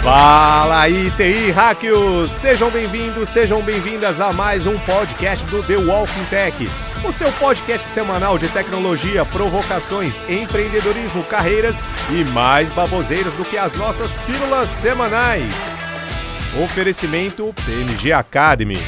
Fala aí, TI Hackers! Sejam bem-vindos, sejam bem-vindas a mais um podcast do The Walking Tech, o seu podcast semanal de tecnologia, provocações, empreendedorismo, carreiras e mais baboseiras do que as nossas pílulas semanais. Oferecimento PMG Academy.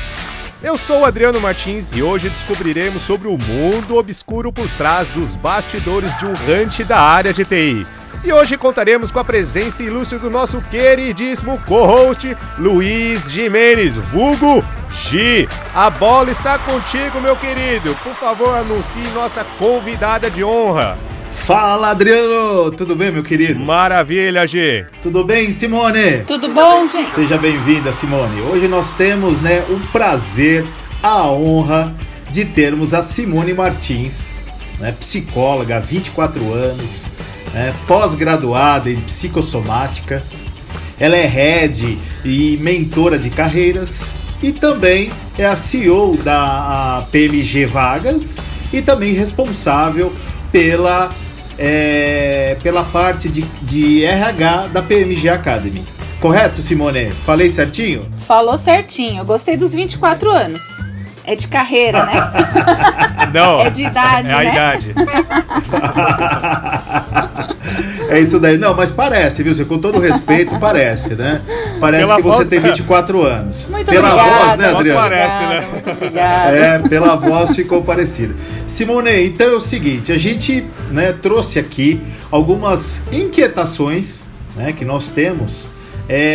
Eu sou o Adriano Martins e hoje descobriremos sobre o mundo obscuro por trás dos bastidores de um hunt da área de TI. E hoje contaremos com a presença ilustre do nosso queridíssimo co-host, Luiz Gimenez, vulgo Gi. A bola está contigo, meu querido. Por favor, anuncie nossa convidada de honra. Fala, Adriano! Tudo bem, meu querido? Maravilha, Gi. Tudo bem, Simone? Tudo bom, gente? Seja bem-vinda, Simone. Hoje nós temos, o prazer, a honra de termos a Simone Martins, psicóloga há 24 anos, pós-graduada em psicossomática. Ela é head e mentora de carreiras e também é a CEO da PMG Vagas e também responsável pela parte de RH da PMG Academy. Correto, Simone? Falei certinho? Falou certinho. Gostei dos 24 anos. É de carreira, né? Não, é de idade, é a né? idade. É isso daí. Não, mas parece, viu? Com todo respeito, parece, né? Parece pela que você tem 24 anos. Muito pela obrigada. Voz, né, Adriano? Parece, né? Muito obrigada. Pela voz ficou parecido. Simone, então é o seguinte, a gente trouxe aqui algumas inquietações que nós temos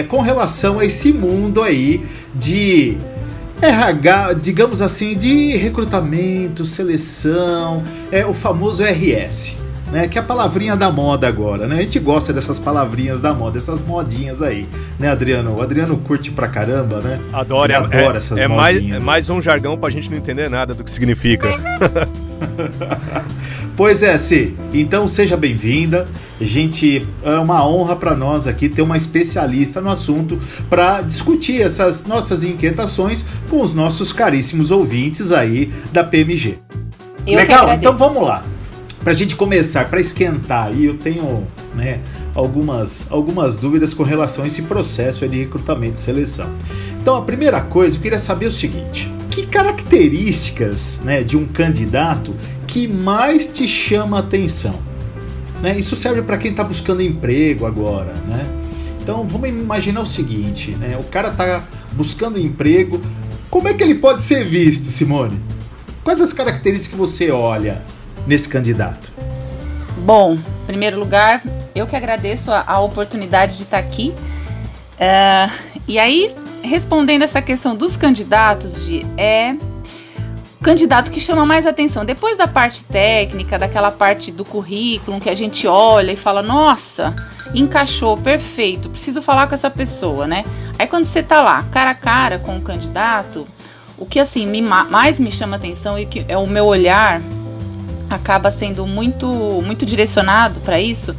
com relação a esse mundo aí de RH, digamos assim, de recrutamento, seleção, o famoso RS, que é a palavrinha da moda agora, A gente gosta dessas palavrinhas da moda, essas modinhas aí, Adriano? O Adriano curte pra caramba, Adora essas modinhas. É mais um jargão pra gente não entender nada do que significa. Pois é, Si. Então seja bem-vinda. Gente, é uma honra para nós aqui ter uma especialista no assunto para discutir essas nossas inquietações com os nossos caríssimos ouvintes aí da PMG. Legal? Então vamos lá. Pra gente começar, para esquentar aí, eu tenho algumas dúvidas com relação a esse processo de recrutamento e seleção. Então a primeira coisa, eu queria saber o seguinte: que características de um candidato que mais te chama a atenção? Isso serve para quem está buscando emprego agora, Então vamos imaginar o seguinte, o cara está buscando emprego, como é que ele pode ser visto, Simone? Quais as características que você olha nesse candidato? Bom, em primeiro lugar, eu que agradeço a oportunidade de estar aqui. E aí, respondendo essa questão dos candidatos, o candidato que chama mais atenção, depois da parte técnica, daquela parte do currículo que a gente olha e fala, nossa, encaixou, perfeito, preciso falar com essa pessoa, Aí quando você tá lá, cara a cara com o candidato, o que assim mais me chama atenção e que é o meu olhar acaba sendo muito, muito direcionado para isso,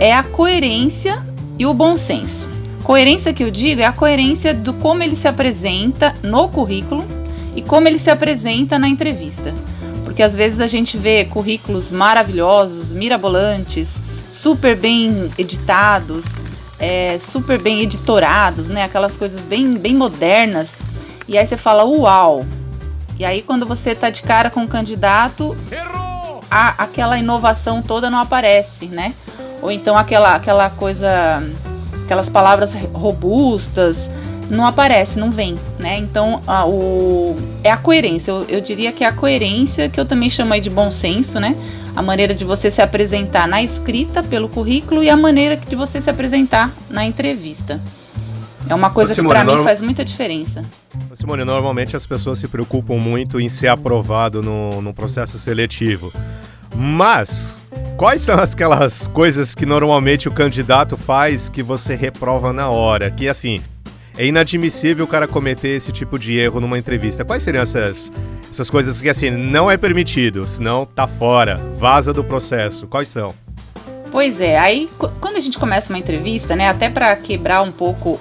é a coerência e o bom senso. Coerência que eu digo é a coerência do como ele se apresenta no currículo e como ele se apresenta na entrevista. Porque às vezes a gente vê currículos maravilhosos, mirabolantes, super bem editados, super bem editorados, aquelas coisas bem, bem modernas. E aí você fala, uau! E aí quando você tá de cara com o candidato, aquela inovação toda não aparece, Ou então aquela coisa, aquelas palavras robustas, não aparece, não vem, Então, é a coerência, eu diria que é a coerência, que eu também chamo aí de bom senso, A maneira de você se apresentar na escrita, pelo currículo, e a maneira de você se apresentar na entrevista. É uma coisa que pra mim faz muita diferença. Simone, normalmente as pessoas se preocupam muito em ser aprovado no processo seletivo. Mas quais são aquelas coisas que normalmente o candidato faz que você reprova na hora? Que assim, é inadmissível o cara cometer esse tipo de erro numa entrevista. Quais seriam essas coisas que assim, não é permitido, senão tá fora, vaza do processo? Quais são? Pois é, aí quando a gente começa uma entrevista, até para quebrar um pouco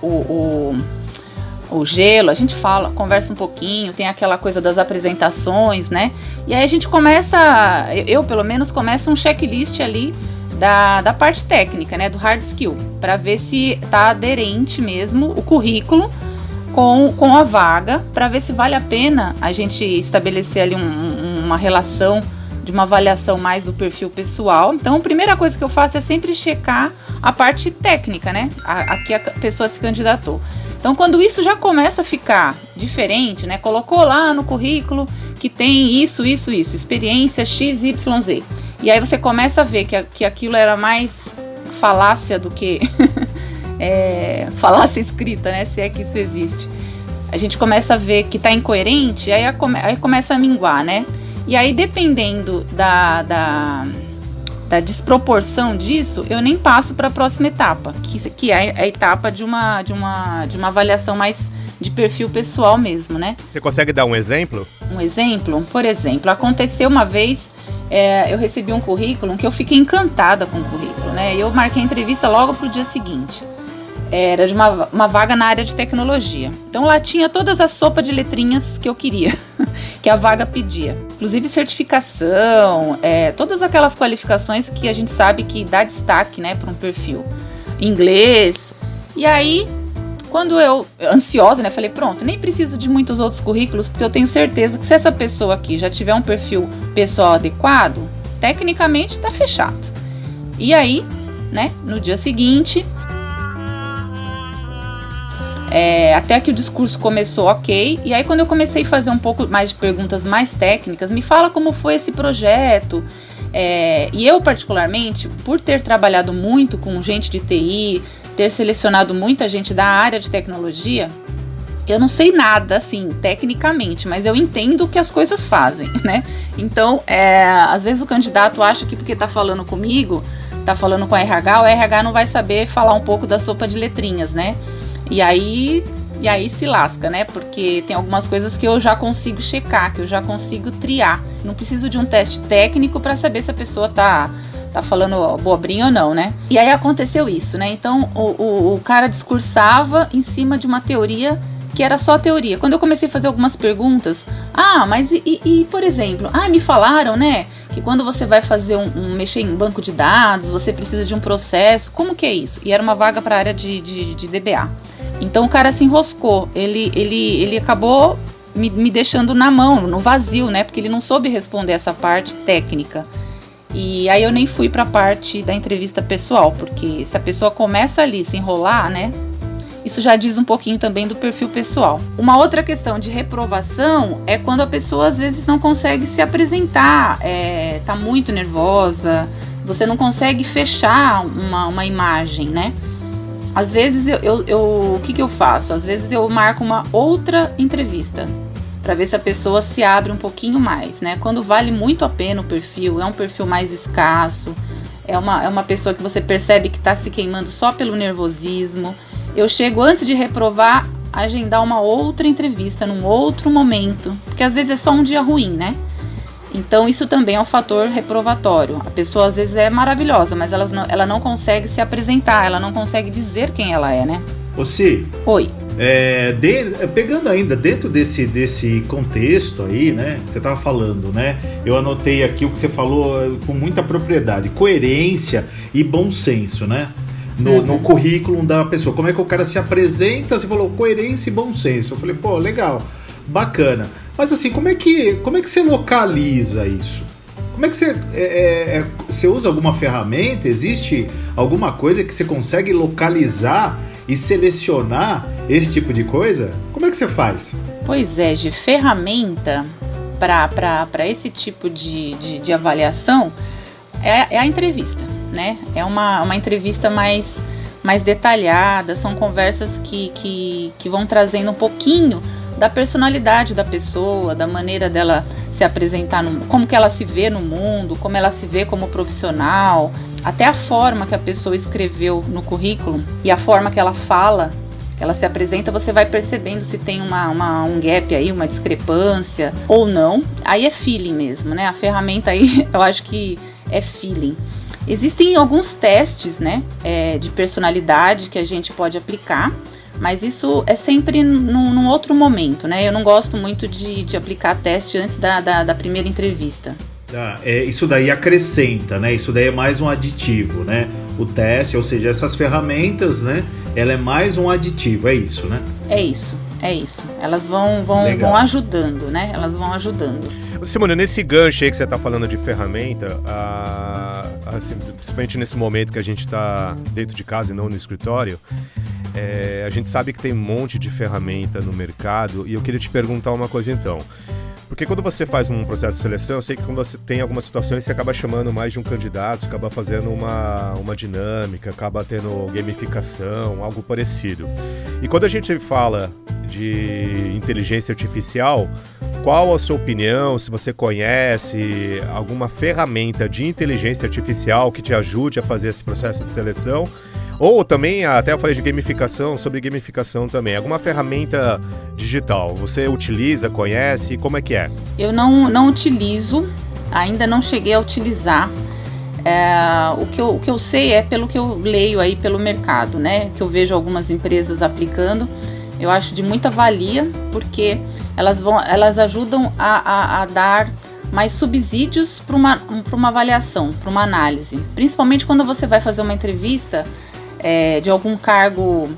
o gelo, a gente conversa um pouquinho, tem aquela coisa das apresentações, E aí a gente começa, eu pelo menos começo um checklist ali da parte técnica, né, do hard skill, para ver se tá aderente mesmo o currículo com a vaga, para ver se vale a pena a gente estabelecer ali uma relação de uma avaliação mais do perfil pessoal. Então, a primeira coisa que eu faço é sempre checar a parte técnica, né, a que a pessoa se candidatou. Então, quando isso já começa a ficar diferente, né, colocou lá no currículo que tem isso, experiência XYZ, e aí você começa a ver que aquilo era mais falácia do que falácia escrita, né, se é que isso existe. A gente começa a ver que tá incoerente, aí começa a minguar, né? E aí, dependendo da desproporção disso, eu nem passo para a próxima etapa, que é a etapa de uma avaliação mais de perfil pessoal mesmo, né? Você consegue dar um exemplo? Um exemplo? Por exemplo, aconteceu uma vez, eu recebi um currículo que eu fiquei encantada com o currículo, né? Eu marquei a entrevista logo pro dia seguinte. Era de uma vaga na área de tecnologia. Então lá tinha todas as sopas de letrinhas que eu queria, que a vaga pedia. Inclusive certificação, todas aquelas qualificações que a gente sabe que dá destaque, né, para um perfil. Inglês. E aí, quando eu, ansiosa, né, falei, pronto, nem preciso de muitos outros currículos, porque eu tenho certeza que se essa pessoa aqui já tiver um perfil pessoal adequado, tecnicamente tá fechado. E aí, né, no dia seguinte, até que o discurso começou ok, e aí quando eu comecei a fazer um pouco mais de perguntas mais técnicas, me fala como foi esse projeto, e eu particularmente, por ter trabalhado muito com gente de TI, ter selecionado muita gente da área de tecnologia, eu não sei nada, assim, tecnicamente, mas eu entendo o que as coisas fazem, né? Então, às vezes o candidato acha que porque tá falando comigo, tá falando com a RH, o RH não vai saber falar um pouco da sopa de letrinhas, né? E aí se lasca, né? Porque tem algumas coisas que eu já consigo checar, que eu já consigo triar. Não preciso de um teste técnico para saber se a pessoa tá falando abobrinha ou não, né? E aí aconteceu isso, né? Então o cara discursava em cima de uma teoria que era só teoria. Quando eu comecei a fazer algumas perguntas, mas por exemplo, me falaram, né, que quando você vai fazer mexer em banco de dados, você precisa de um processo, como que é isso? E era uma vaga para a área de DBA. Então o cara se enroscou, ele acabou me deixando na mão, no vazio, né, porque ele não soube responder essa parte técnica. E aí eu nem fui para a parte da entrevista pessoal, porque se a pessoa começa ali a se enrolar, né, isso já diz um pouquinho também do perfil pessoal. Uma outra questão de reprovação é quando a pessoa às vezes não consegue se apresentar, tá muito nervosa, você não consegue fechar uma imagem, né? Às vezes o que eu faço? Às vezes eu marco uma outra entrevista para ver se a pessoa se abre um pouquinho mais, né? Quando vale muito a pena o perfil, é um perfil mais escasso, é uma pessoa que você percebe que está se queimando só pelo nervosismo. Eu chego, antes de reprovar, a agendar uma outra entrevista num outro momento, porque às vezes é só um dia ruim, né? Então isso também é um fator reprovatório. A pessoa às vezes é maravilhosa, mas ela não consegue se apresentar, ela não consegue dizer quem ela é, né? Ô Si, oi. Pegando ainda dentro desse contexto aí, né, que você estava falando, né? Eu anotei aqui o que você falou com muita propriedade: coerência e bom senso, né? No currículo da pessoa. Como é que o cara se apresenta? Você falou coerência e bom senso. Eu falei, pô, legal, bacana. Mas assim, como é que você localiza isso? Como é que você usa alguma ferramenta? Existe alguma coisa que você consegue localizar e selecionar esse tipo de coisa? Como é que você faz? Pois é, de ferramenta para esse tipo de avaliação é a entrevista, né? É uma entrevista mais detalhada, são conversas que vão trazendo um pouquinho da personalidade da pessoa, da maneira dela se apresentar, como que ela se vê no mundo, como ela se vê como profissional, até a forma que a pessoa escreveu no currículo e a forma que ela fala, ela se apresenta, você vai percebendo se tem um gap aí, uma discrepância ou não. Aí é feeling mesmo, né? A ferramenta aí, eu acho que é feeling. Existem alguns testes, né, de personalidade que a gente pode aplicar, mas isso é sempre num outro momento, né? Eu não gosto muito de aplicar teste antes da primeira entrevista. Isso daí acrescenta, né? Isso daí é mais um aditivo, né? O teste, ou seja, essas ferramentas, né? Ela é mais um aditivo, é isso, né? É isso. Elas vão ajudando, né? Elas vão ajudando. Simone, nesse gancho aí que você está falando de ferramenta, assim, principalmente nesse momento que a gente está dentro de casa e não no escritório, a gente sabe que tem um monte de ferramenta no mercado e eu queria te perguntar uma coisa então. Porque quando você faz um processo de seleção, eu sei que quando você tem algumas situações, você acaba chamando mais de um candidato, você acaba fazendo uma dinâmica, acaba tendo gamificação, algo parecido. E quando a gente fala de inteligência artificial, qual a sua opinião, se você conhece alguma ferramenta de inteligência artificial que te ajude a fazer esse processo de seleção? Ou também, até eu falei de gamificação, sobre gamificação também. Alguma ferramenta digital, você utiliza, conhece? Como é que é? Eu não utilizo, ainda não cheguei a utilizar. O que eu sei é pelo que eu leio aí pelo mercado, né? Que eu vejo algumas empresas aplicando. Eu acho de muita valia, porque elas ajudam a dar mais subsídios para uma avaliação, para uma análise. Principalmente quando você vai fazer uma entrevista de algum cargo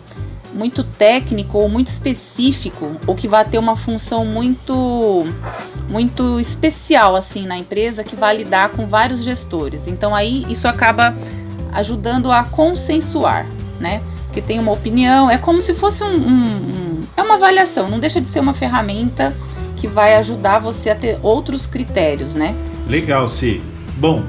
muito técnico ou muito específico, ou que vai ter uma função muito especial assim na empresa, que vai lidar com vários gestores. Então aí isso acaba ajudando a consensuar, né? Que tem uma opinião, é como se fosse é uma avaliação, não deixa de ser uma ferramenta que vai ajudar você a ter outros critérios, né? Legal, Si. Bom,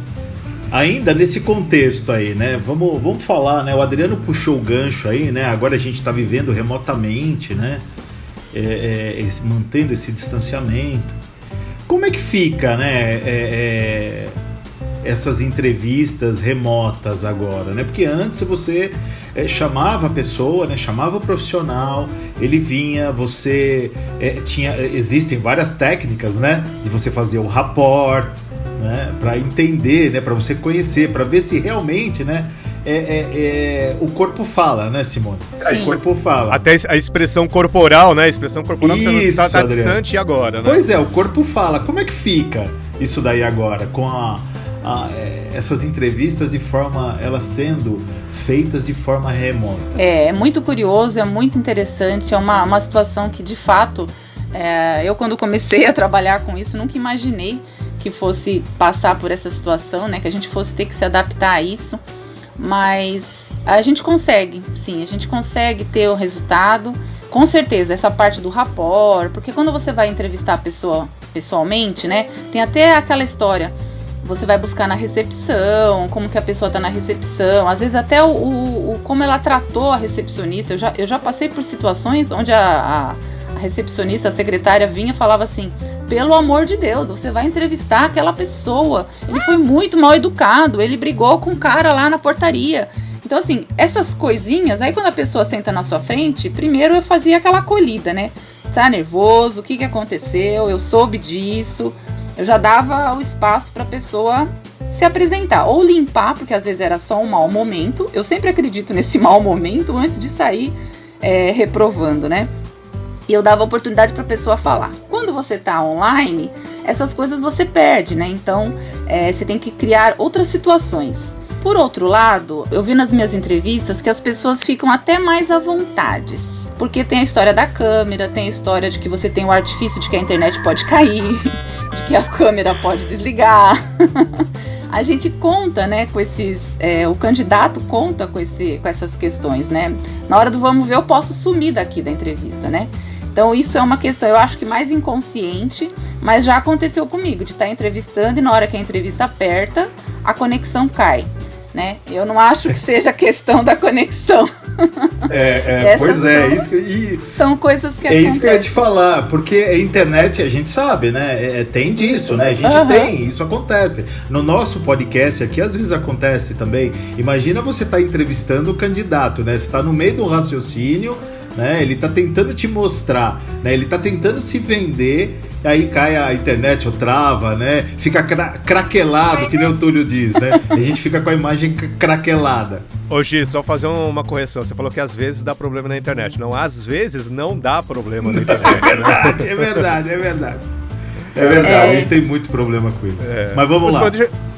ainda nesse contexto aí, né? Vamos falar, né? O Adriano puxou o gancho aí, né? Agora a gente está vivendo remotamente, né? Mantendo esse distanciamento. Como é que fica, né? Essas entrevistas remotas agora, né? Porque antes você chamava a pessoa, né? Chamava o profissional, ele vinha, você existem várias técnicas, né? De você fazer o rapport, né? Para entender, né? Para você conhecer, para ver se realmente, né? O corpo fala, né, Simone? Sim. O corpo fala. Até a expressão corporal, né? A expressão corporal isso, você tá distante agora, né? Pois é, o corpo fala. Como é que fica isso daí agora? Com essas entrevistas elas sendo feitas de forma remota. É muito curioso, é muito interessante, é uma situação que de fato, eu quando comecei a trabalhar com isso, nunca imaginei que fosse passar por essa situação, né, que a gente fosse ter que se adaptar a isso, mas a gente consegue, sim, a gente consegue ter o resultado, com certeza, essa parte do rapport, porque quando você vai entrevistar a pessoa pessoalmente, né, tem até aquela história. Você vai buscar na recepção, como que a pessoa está na recepção, às vezes até como ela tratou a recepcionista. Eu já passei por situações onde a recepcionista, a secretária vinha e falava assim: pelo amor de Deus, você vai entrevistar aquela pessoa, ele foi muito mal educado, ele brigou com o cara lá na portaria. Então assim, essas coisinhas, aí quando a pessoa senta na sua frente, primeiro eu fazia aquela acolhida, né? Tá nervoso, o que aconteceu, eu soube disso. Eu já dava o espaço para a pessoa se apresentar, ou limpar, porque às vezes era só um mau momento. Eu sempre acredito nesse mau momento antes de sair reprovando, né? E eu dava oportunidade para a pessoa falar. Quando você está online, essas coisas você perde, né? Então, você tem que criar outras situações. Por outro lado, eu vi nas minhas entrevistas que as pessoas ficam até mais à vontade. Porque tem a história da câmera, tem a história de que você tem o artifício de que a internet pode cair, de que a câmera pode desligar. A gente conta, né, com esses... o candidato conta com essas questões, né? Na hora do vamos ver, eu posso sumir daqui da entrevista, né? Então isso é uma questão, eu acho que mais inconsciente, mas já aconteceu comigo, de estar entrevistando e na hora que a entrevista aperta, a conexão cai, né? Eu não acho que seja questão da conexão. Pois é, são coisas que acontecem. É isso que eu ia te falar, porque a internet, a gente sabe, né? Tem disso, né? A gente tem, isso acontece. No nosso podcast aqui, às vezes acontece também. Imagina você estar entrevistando o candidato, né? Você está no meio do raciocínio, né? Ele está tentando te mostrar, né? Ele está tentando se vender, aí cai a internet ou trava, né? Fica craquelado, que nem o Túlio diz, né? A gente fica com a imagem craquelada. Ô Gi, só fazer uma correção. Você falou que às vezes dá problema na internet. Não, às vezes não dá problema na internet. É verdade. É verdade, a gente tem muito problema com isso. Mas vamos lá.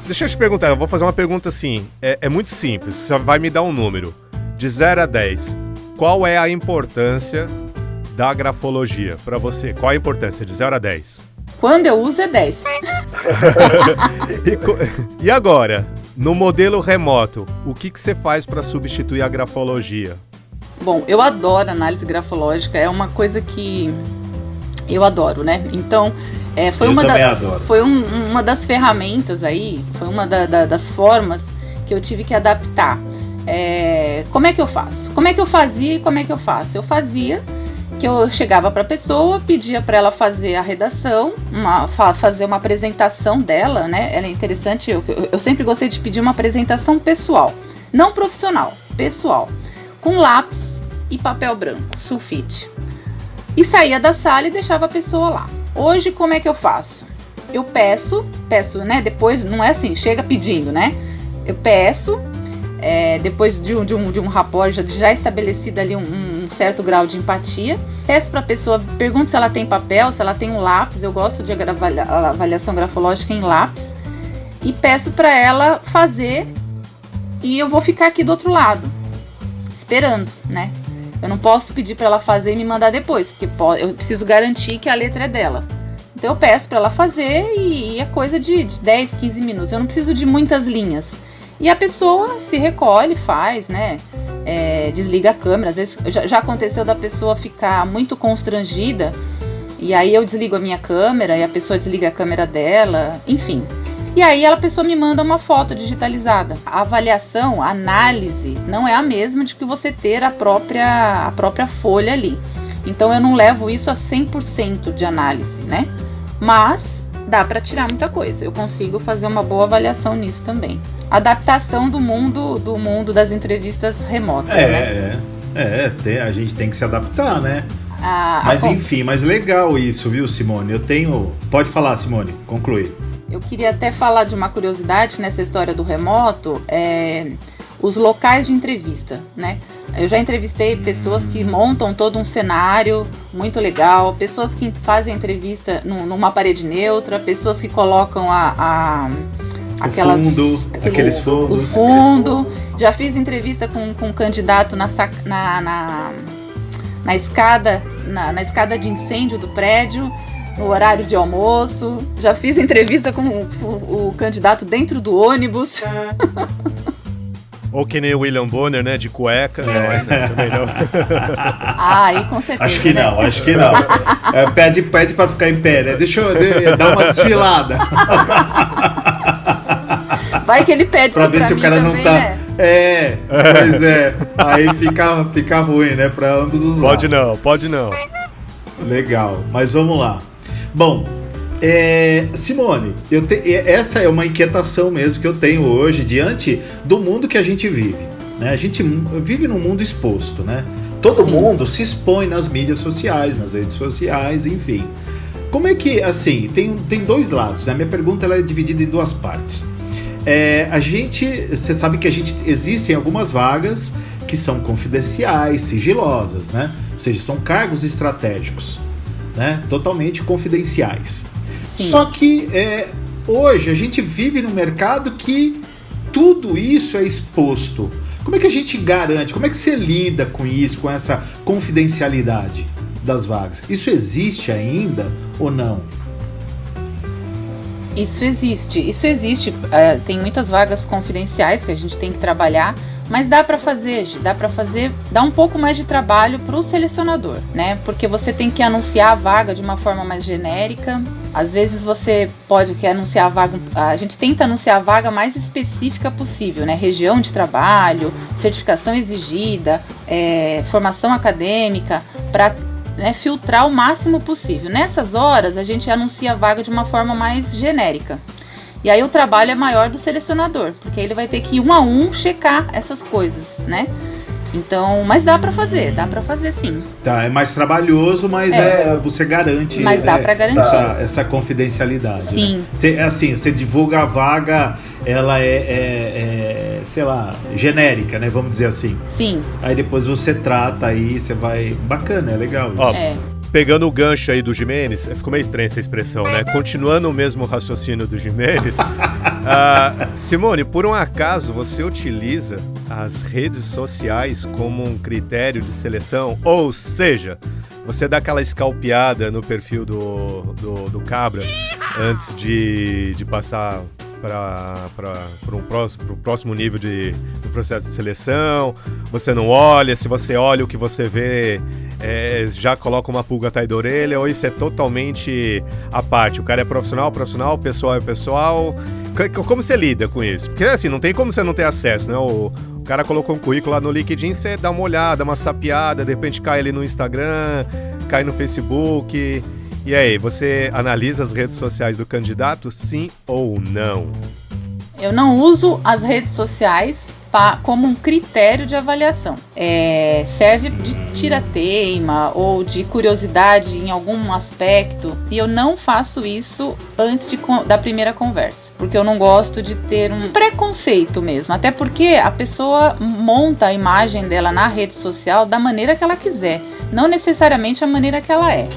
Deixa eu te perguntar, eu vou fazer uma pergunta assim, é muito simples, você vai me dar um número, de 0 a 10, qual é a importância da grafologia para você? Qual a importância de 0 a 10? Quando eu uso é 10. E agora, no modelo remoto, o que você faz para substituir a grafologia? Bom, eu adoro análise grafológica, é uma coisa que eu adoro, né? Então, foi uma das ferramentas aí, foi uma das formas que eu tive que adaptar. Como é que eu faço? Como é que eu fazia e como é que eu faço? Eu fazia que eu chegava para a pessoa, pedia para ela fazer a redação, fazer uma apresentação dela, né? Ela é interessante, eu sempre gostei de pedir uma apresentação pessoal, não profissional, pessoal, com lápis e papel branco, sulfite. E saía da sala e deixava a pessoa lá. Hoje, como é que eu faço? Eu peço, né? Depois, não é assim, chega pedindo, né? Eu peço, depois de um rapport já estabelecido ali um certo grau de empatia. Peço para a pessoa, pergunto se ela tem papel, se ela tem um lápis. Eu gosto de avaliação grafológica em lápis. E peço para ela fazer e eu vou ficar aqui do outro lado, esperando, né? Eu não posso pedir para ela fazer e me mandar depois, porque eu preciso garantir que a letra é dela. Então eu peço para ela fazer e é coisa de 10, 15 minutos. Eu não preciso de muitas linhas. E a pessoa se recolhe, faz, né? Desliga a câmera. Às vezes já aconteceu da pessoa ficar muito constrangida e aí eu desligo a minha câmera e a pessoa desliga a câmera dela, enfim. E aí a pessoa me manda uma foto digitalizada. A avaliação, a análise, não é a mesma de que você ter a própria folha ali. Então eu não levo isso a 100% de análise, né? Mas dá para tirar muita coisa. Eu consigo fazer uma boa avaliação nisso também. Adaptação do mundo das entrevistas remotas, né? A gente tem que se adaptar, né? Mas enfim, mas legal isso, viu, Simone? Pode falar, Simone, conclui. Eu queria até falar de uma curiosidade nessa história do remoto, os locais de entrevista, né? Eu já entrevistei pessoas que montam todo um cenário muito legal, pessoas que fazem entrevista numa parede neutra, pessoas que colocam aqueles fundos. O fundo. Já fiz entrevista com um candidato na escada de incêndio do prédio, no horário de almoço. Já fiz entrevista com o candidato dentro do ônibus. Ou que nem o William Bonner, né? De cueca. Também não. Aí com certeza. Acho que não. Pede pra ficar em pé, né? Deixa eu dar uma desfilada. Vai que ele pede pra ver se o cara também, não tá. Né? Pois é. Aí fica ruim, né? Pra ambos os lados. Pode não. Legal, mas vamos lá. Bom, Simone, essa é uma inquietação mesmo que eu tenho hoje diante do mundo que a gente vive, né? A gente vive num mundo exposto, né? Todo mundo se expõe nas mídias sociais, nas redes sociais, enfim. Como é que, assim, tem dois lados, né? Minha pergunta ela é dividida em duas partes. Você sabe que existem algumas vagas que são confidenciais, sigilosas, né? Ou seja, são cargos estratégicos, né? Totalmente confidenciais. Sim. Só que hoje a gente vive num mercado que tudo isso é exposto. Como é que a gente garante? Como é que você lida com isso, com essa confidencialidade das vagas? Isso existe ainda ou não? Isso existe. Tem muitas vagas confidenciais que a gente tem que trabalhar, mas dá para fazer, dá um pouco mais de trabalho para o selecionador, né? Porque você tem que anunciar a vaga de uma forma mais genérica. Às vezes você quer anunciar a vaga, a gente tenta anunciar a vaga mais específica possível, né? Região de trabalho, certificação exigida, formação acadêmica, para filtrar o máximo possível. Nessas horas, a gente anuncia a vaga de uma forma mais genérica. E aí o trabalho é maior do selecionador, porque ele vai ter que ir um a um checar essas coisas, né? Então, mas dá pra fazer sim. Tá, é mais trabalhoso, mas você garante. Mas dá pra garantir. Essa confidencialidade. Sim. Né? Você divulga a vaga, ela sei lá, genérica, né? Vamos dizer assim. Sim. Aí depois você trata aí, você vai... Bacana, é legal isso. pegando o gancho aí do Gimenez, ficou meio estranha essa expressão, né? Continuando o mesmo raciocínio do Gimenez, Simone, por um acaso você utiliza as redes sociais como um critério de seleção? Ou seja, você dá aquela escalpeada no perfil do Cabra antes de passar para o próximo nível do processo de seleção? Você não olha, se você olha o que você vê já coloca uma pulga atrás da orelha, ou isso é totalmente à parte? O cara é profissional, pessoal é pessoal. Como você lida com isso? Porque assim, não tem como você não ter acesso, né? O cara colocou um currículo lá no LinkedIn, você dá uma olhada, uma sapeada, de repente cai ali no Instagram, cai no Facebook. E aí, você analisa as redes sociais do candidato, sim ou não? Eu não uso as redes sociais como um critério de avaliação. Serve de tira-teima ou de curiosidade em algum aspecto, e eu não faço isso antes da primeira conversa, porque eu não gosto de ter um preconceito mesmo, até porque a pessoa monta a imagem dela na rede social da maneira que ela quiser, não necessariamente a maneira que ela é.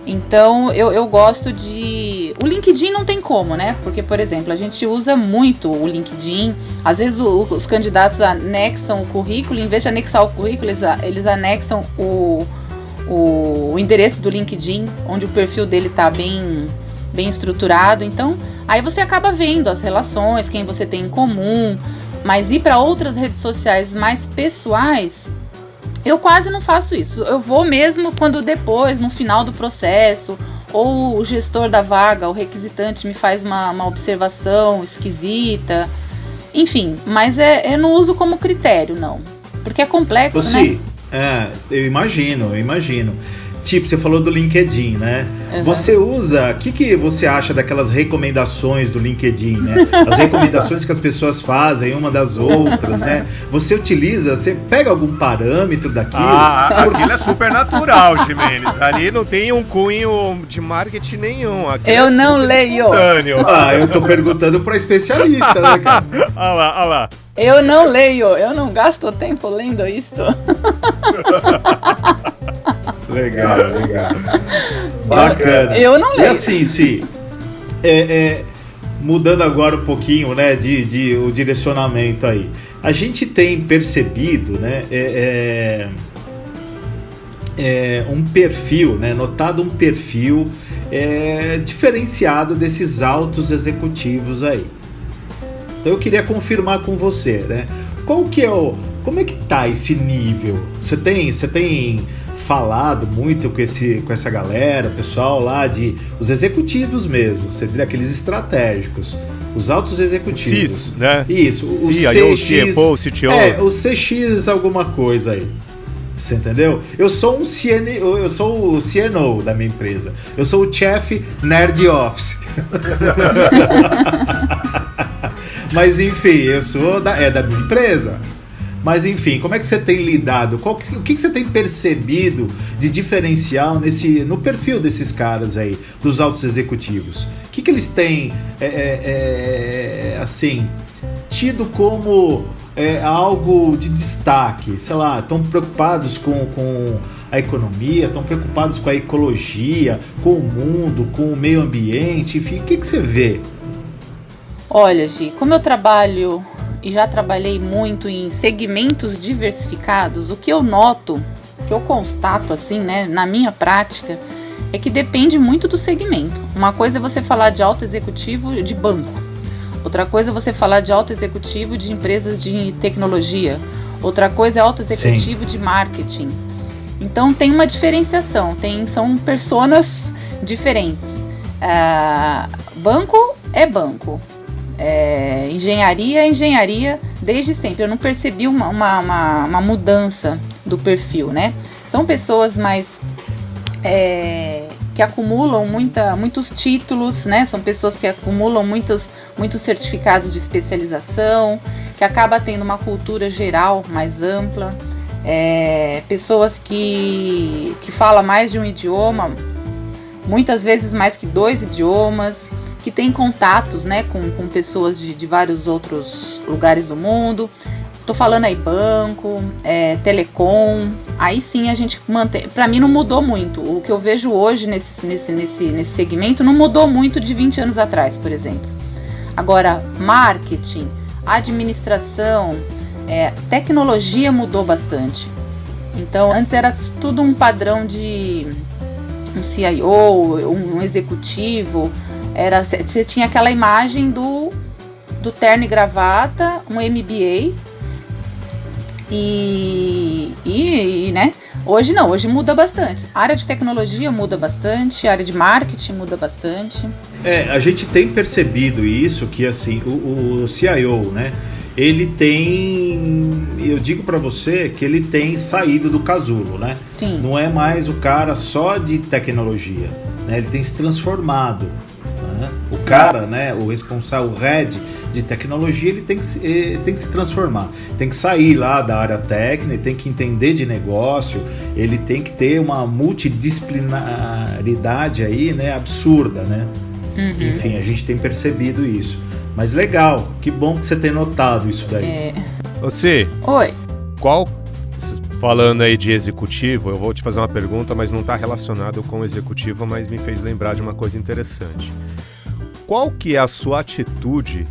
Então, eu gosto de... O LinkedIn não tem como, né? Porque, por exemplo, a gente usa muito o LinkedIn. Às vezes, os candidatos anexam o currículo. Em vez de anexar o currículo, eles anexam o endereço do LinkedIn, onde o perfil dele está bem estruturado. Então, aí você acaba vendo as relações, quem você tem em comum. Mas ir para outras redes sociais mais pessoais... Eu quase não faço isso. Eu vou mesmo quando depois, no final do processo, ou o gestor da vaga, o requisitante me faz uma observação esquisita. Enfim, mas eu não uso como critério, não. Porque é complexo, né? Eu imagino. Tipo, você falou do LinkedIn, né? Uhum. Você usa... O que você acha daquelas recomendações do LinkedIn, né? As recomendações que as pessoas fazem uma das outras, né? Você pega algum parâmetro daquilo? Aquilo é super natural, Gimenez. Ali não tem um cunho de marketing nenhum. Eu não leio. Eu tô perguntando pra especialista, né, cara? Olha lá. Eu não leio. Eu não gasto tempo lendo isto. Legal. Bacana. Eu não leio. E assim, mudando agora um pouquinho, né, de o direcionamento aí. A gente tem percebido, né, um perfil, né, notado um perfil diferenciado desses altos executivos aí. Então eu queria confirmar com você, né, como é que tá esse nível? Você tem falado muito com essa galera, pessoal lá os executivos mesmo, você diria aqueles estratégicos, os altos executivos. CIS, né? Isso, o CIO, CFO, CTO. O CX alguma coisa aí. Você entendeu? Eu sou o CNO da minha empresa. Eu sou o Chief Nerd Office. Mas enfim, eu sou da minha empresa. Mas enfim, como é que você tem lidado? O que você tem percebido de diferencial no perfil desses caras aí, dos altos executivos? O que eles têm, assim, tido como algo de destaque? Sei lá, estão preocupados com a economia, estão preocupados com a ecologia, com o mundo, com o meio ambiente, enfim, o que você vê? Olha, Gi, como eu trabalho... e já trabalhei muito em segmentos diversificados, o que eu noto, o que eu constato assim, né, na minha prática, é que depende muito do segmento. Uma coisa é você falar de alto executivo de banco, outra coisa é você falar de alto executivo de empresas de tecnologia, outra coisa é alto executivo de marketing. Então tem uma diferenciação, são personas diferentes. Banco é banco. Engenharia é engenharia desde sempre. Eu não percebi uma mudança do perfil, né? São pessoas mais que acumulam muitos títulos, né? São pessoas que acumulam muitos certificados de especialização, que acaba tendo uma cultura geral mais ampla, pessoas que falam mais de um idioma, muitas vezes mais que 2 idiomas, que tem contatos, né, com pessoas de vários outros lugares do mundo. Tô falando aí banco, telecom, aí sim a gente mantém. Para mim não mudou muito. O que eu vejo hoje nesse segmento não mudou muito de 20 anos atrás, por exemplo. Agora, marketing, administração, tecnologia mudou bastante. Então, antes era tudo um padrão de um CIO, um executivo. Você tinha aquela imagem do terno e gravata, um MBA. E né? Hoje não, hoje muda bastante. A área de tecnologia muda bastante, a área de marketing muda bastante. A gente tem percebido isso, que assim, o CIO, né? Ele tem, eu digo para você que ele tem saído do casulo, né? Sim. Não é mais o cara só de tecnologia, né? Ele tem se transformado, né? O Sim. cara, né? O responsável, o head de tecnologia, ele tem que se transformar, tem que sair lá da área técnica, tem que entender de negócio, ele tem que ter uma multidisciplinaridade aí, né? Absurda, né? Uhum. Enfim, a gente tem percebido isso. Mas legal, que bom que você tem notado isso daí. Você, Oi. falando aí de executivo, eu vou te fazer uma pergunta, mas não está relacionado com o executivo, mas me fez lembrar de uma coisa interessante. Qual que é a sua atitude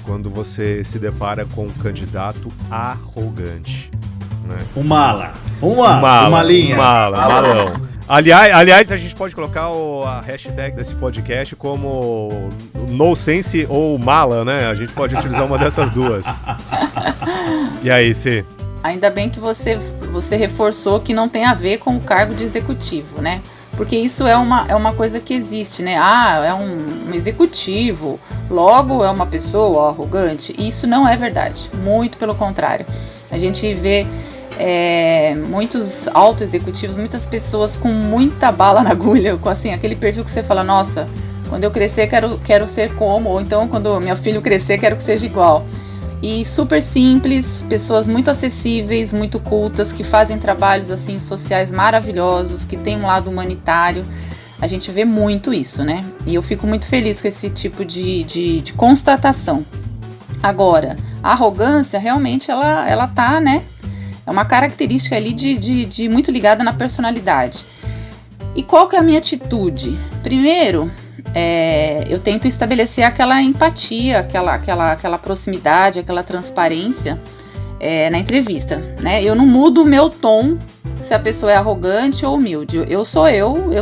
quando você se depara com um candidato arrogante? Né? Um malão. Aliás, a gente pode colocar a hashtag desse podcast como NoSense ou mala, né? A gente pode utilizar uma dessas duas. E aí, Cê? Ainda bem que você reforçou que não tem a ver com o cargo de executivo, né? Porque isso é uma coisa que existe, né? É um executivo, logo é uma pessoa arrogante. Isso não é verdade, muito pelo contrário. A gente vê muitos altos executivos, muitas pessoas com muita bala na agulha, com assim, aquele perfil que você fala, nossa, quando eu crescer quero ser como, ou então quando meu filho crescer quero que seja igual. E super simples, pessoas muito acessíveis, muito cultas, que fazem trabalhos assim sociais maravilhosos, que tem um lado humanitário. A gente vê muito isso, né? E eu fico muito feliz com esse tipo de constatação. Agora, a arrogância realmente ela tá, né? É uma característica ali de muito ligada na personalidade. E qual que é a minha atitude? Primeiro, eu tento estabelecer aquela empatia, aquela proximidade, aquela transparência na entrevista, né? Eu não mudo o meu tom se a pessoa é arrogante ou humilde. Eu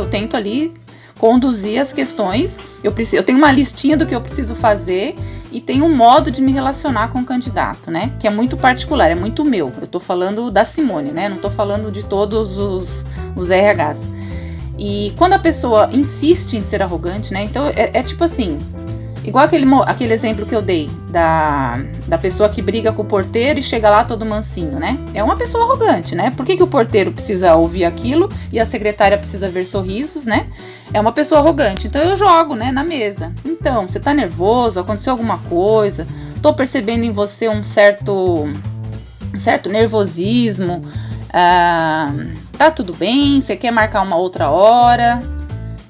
tento ali conduzir as questões. Eu tenho uma listinha do que eu preciso fazer e tenho um modo de me relacionar com o candidato, né? Que é muito particular, é muito meu. Eu tô falando da Simone, né? Não tô falando de todos os RHs. E quando a pessoa insiste em ser arrogante, né? Então é tipo assim, igual aquele exemplo que eu dei da pessoa que briga com o porteiro e chega lá todo mansinho, né? É uma pessoa arrogante, né? Por que o porteiro precisa ouvir aquilo e a secretária precisa ver sorrisos, né? É uma pessoa arrogante. Então eu jogo, né, na mesa. Então, você tá nervoso? Aconteceu alguma coisa? Tô percebendo em você um certo nervosismo. Tá tudo bem? Você quer marcar uma outra hora?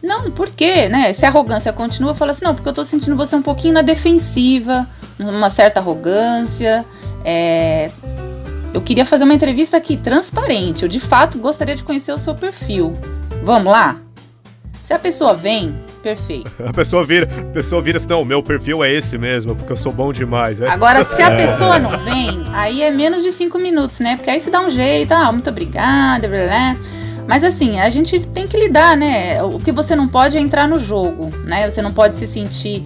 Não, por quê, né? Se a arrogância continua, eu falo assim, não, porque eu tô sentindo você um pouquinho na defensiva, uma certa arrogância. Eu queria fazer uma entrevista aqui transparente. Eu, de fato, gostaria de conhecer o seu perfil. Vamos lá? Se a pessoa vem, perfeito. A pessoa vira assim, não, o meu perfil é esse mesmo, porque eu sou bom demais. Agora, se a pessoa não vem, aí é menos de 5 minutos, né? Porque aí se dá um jeito, muito obrigada, blá, blá. Mas assim, a gente tem que lidar, né? O que você não pode é entrar no jogo, né? Você não pode se sentir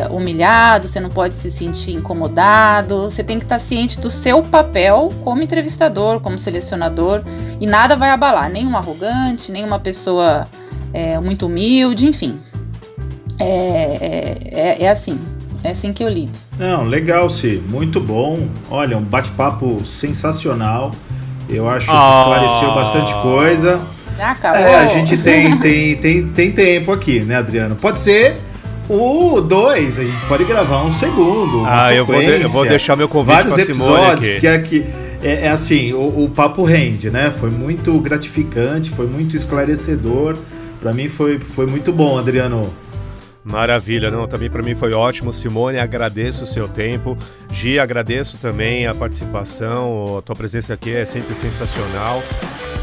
humilhado, você não pode se sentir incomodado. Você tem que estar ciente do seu papel como entrevistador, como selecionador. E nada vai abalar, nem um arrogante, nem uma pessoa muito humilde, enfim. É assim que eu lido. Não, legal, Ci, muito bom. Olha, um bate-papo sensacional. Eu acho que esclareceu bastante coisa. Já acabou. A gente tem tempo aqui, né, Adriano? Pode ser o 2, a gente pode gravar um segundo, uma sequência, eu vou deixar meu convite vários pra Simone episódios, aqui. porque aqui assim, o papo rende, né? Foi muito gratificante, foi muito esclarecedor. Pra mim foi muito bom, Adriano. Maravilha, não, também para mim foi ótimo. Simone, agradeço o seu tempo. Gi, agradeço também a participação, a tua presença aqui é sempre sensacional.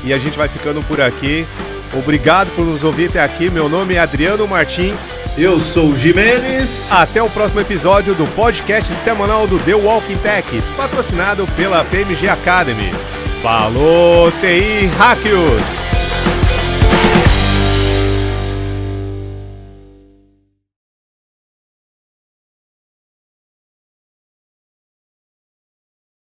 E a gente vai ficando por aqui. Obrigado por nos ouvir até aqui. Meu nome é Adriano Martins. Eu sou o Jimenez. Até o próximo episódio do podcast semanal do The Walking Tech, patrocinado pela PMG Academy. Falou, TI Hack-Os!